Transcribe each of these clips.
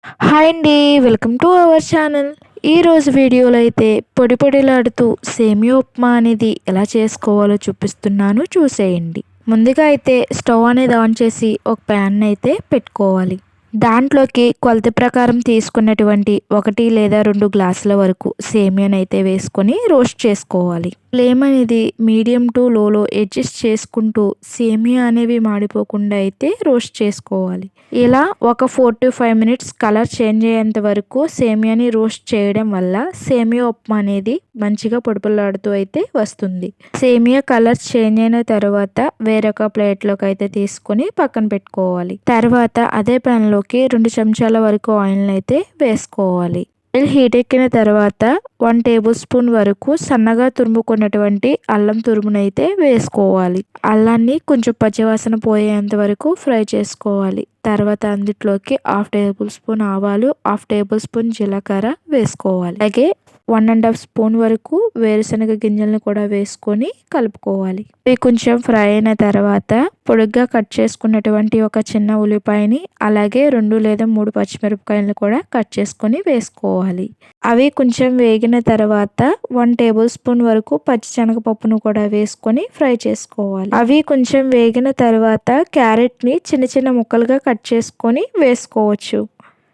Hi అండి. Welcome to our channel. ఈరోజు వీడియోలో అయితే పొడి పొడిలాడుతూ సేమియా ఉప్మా అనేది ఎలా చేసుకోవాలో చూపిస్తున్నాను, చూసేయండి. ముందుగా అయితే స్టవ్ అనేది ఆన్ చేసి ఒక ప్యాన్ అయితే పెట్టుకోవాలి. దాంట్లోకి కొలత ప్రకారం తీసుకున్నటువంటి 1 లేదా 2 గ్లాసుల వరకు సేమియానైతే వేసుకొని రోస్ట్ చేసుకోవాలి. ఫ్లేమ్ అనేది మీడియం టు లోలో అడ్జస్ట్ చేసుకుంటూ సేమియా అనేవి మాడిపోకుండా అయితే రోస్ట్ చేసుకోవాలి. ఇలా ఒక 4 to 5 మినిట్స్ కలర్ చేంజ్ అయ్యేంత వరకు సేమియాని రోస్ట్ చేయడం వల్ల సేమియా ఉప్మా అనేది మంచిగా పొడిపొడిలాడుతూ అయితే వస్తుంది. సేమియా కలర్ చేంజ్ అయిన తర్వాత వేరొక ప్లేట్లోకి అయితే తీసుకొని పక్కన పెట్టుకోవాలి. తర్వాత అదే ప్యాన్లోకి 2 చెంచాల వరకు ఆయిల్ అయితే వేసుకోవాలి. ఆయిల్ హీట్ ఎక్కిన తర్వాత 1 టేబుల్ స్పూన్ వరకు సన్నగా తురుముకున్నటువంటి అల్లం తురుమునైతే వేసుకోవాలి. అల్లాన్ని కొంచెం పచ్చివాసన పోయేంత వరకు ఫ్రై చేసుకోవాలి. తర్వాత అందులోకి 1/2 టేబుల్ స్పూన్ ఆవాలు, 1/2 టేబుల్ స్పూన్ జీలకర్ర వేసుకోవాలి. అలాగే 1½ స్పూన్ వరకు వేరుశనగ గింజలను కూడా వేసుకొని కలుపుకోవాలి. ఇవి కొంచెం ఫ్రై అయిన తర్వాత పొడుగ్గా కట్ చేసుకున్నటువంటి ఒక చిన్న ఉల్లిపాయని, అలాగే 2 లేదా 3 పచ్చిమిరపకాయలను కూడా కట్ చేసుకొని వేసుకోవాలి. అవి కొంచెం వేగిన తర్వాత 1 టేబుల్ స్పూన్ వరకు పచ్చిశనగపప్పును కూడా వేసుకొని ఫ్రై చేసుకోవాలి. అవి కొంచెం వేగిన తర్వాత క్యారెట్ని చిన్న చిన్న ముక్కలుగా కట్ చేసుకొని వేసుకోవచ్చు.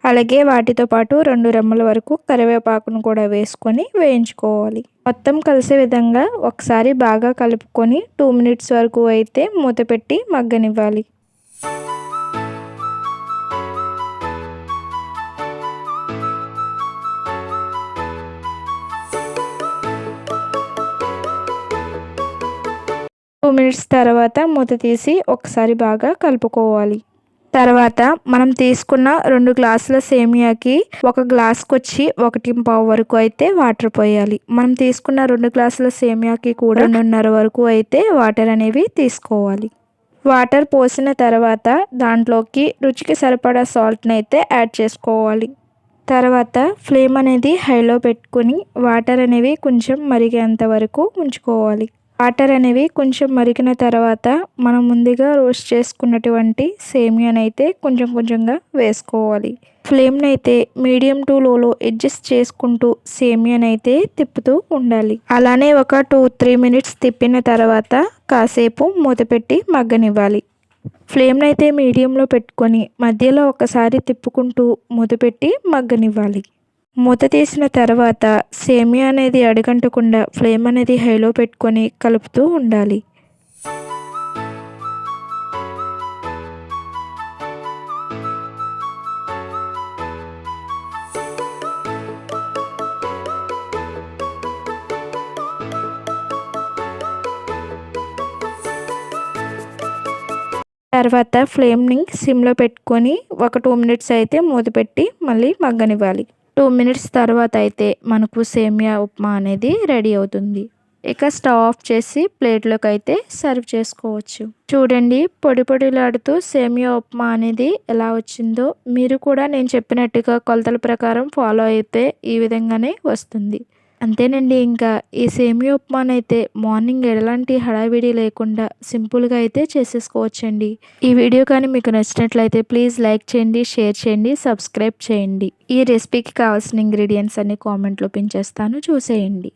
అలాగే వాటితో పాటు 2 రెమ్మల వరకు కరివేపాకును కూడా వేసుకొని వేయించుకోవాలి. మొత్తం కలిసే విధంగా ఒకసారి బాగా కలుపుకొని 2 మినిట్స్ వరకు అయితే మూత పెట్టి మగ్గనివ్వాలి. మినిట్స్ తర్వాత మూత తీసి ఒకసారి బాగా కలుపుకోవాలి. తర్వాత మనం తీసుకున్న 2 గ్లాసుల సేమియాకి 1 గ్లాస్కి వచ్చి 1.5 వరకు అయితే వాటర్ పోయాలి. మనం తీసుకున్న 2 గ్లాసుల సేమియాకి కూడా 2.5 వరకు అయితే వాటర్ అనేవి తీసుకోవాలి. వాటర్ పోసిన తర్వాత దాంట్లోకి రుచికి సరిపడా సాల్ట్ని అయితే యాడ్ చేసుకోవాలి. తర్వాత ఫ్లేమ్ అనేది హైలో పెట్టుకుని వాటర్ అనేవి కొంచెం మరిగేంత వరకు ఉంచుకోవాలి. వాటర్ అనేవి కొంచెం మరిగిన తర్వాత మనం ముందుగా రోస్ట్ చేసుకున్నటువంటి సేమియానైతే కొంచెం కొంచెంగా వేసుకోవాలి. ఫ్లేమ్ని అయితే మీడియం టు లోలో అడ్జస్ట్ చేసుకుంటూ సేమియానైతే తిప్పుతూ ఉండాలి. అలానే ఒక 2-3 మినిట్స్ తిప్పిన తర్వాత కాసేపు మూత పెట్టి మగ్గనివ్వాలి. ఫ్లేమ్ని అయితే మీడియంలో పెట్టుకొని మధ్యలో ఒకసారి తిప్పుకుంటూ మూత పెట్టి మగ్గనివ్వాలి. మూత తీసిన తర్వాత సేమియా అనేది అడుగంటకుండా ఫ్లేమ్ అనేది హైలో పెట్టుకొని కలుపుతూ ఉండాలి. తర్వాత ఫ్లేమ్ని సిమ్లో పెట్టుకొని ఒక 2 మినిట్స్ అయితే మూత పెట్టి మళ్ళీ మగ్గనివ్వాలి. 2 మినిట్స్ తర్వాత అయితే మనకు సేమియా ఉప్మా అనేది రెడీ అవుతుంది. ఇక స్టవ్ ఆఫ్ చేసి ప్లేట్లోకి అయితే సర్వ్ చేసుకోవచ్చు. చూడండి, పొడి పొడిలాడుతూ సేమియా ఉప్మా అనేది ఎలా వచ్చిందో. మీరు కూడా నేను చెప్పినట్టుగా కొలతల ప్రకారం ఫాలో అయితే ఈ విధంగానే వస్తుంది. అంతేనండి. ఇంకా ఈ సేమియా ఉప్మానైతే మార్నింగ్ ఎలాంటి హడావిడి లేకుండా సింపుల్గా అయితే చేసేసుకోవచ్చండి. ఈ వీడియో కానీ మీకు నచ్చినట్లయితే ప్లీజ్ లైక్ చేయండి, షేర్ చేయండి, సబ్స్క్రైబ్ చేయండి. ఈ రెసిపీకి కావాల్సిన ఇంగ్రీడియంట్స్ అన్ని కామెంట్లో పిన్ చేస్తాను, చూసేయండి.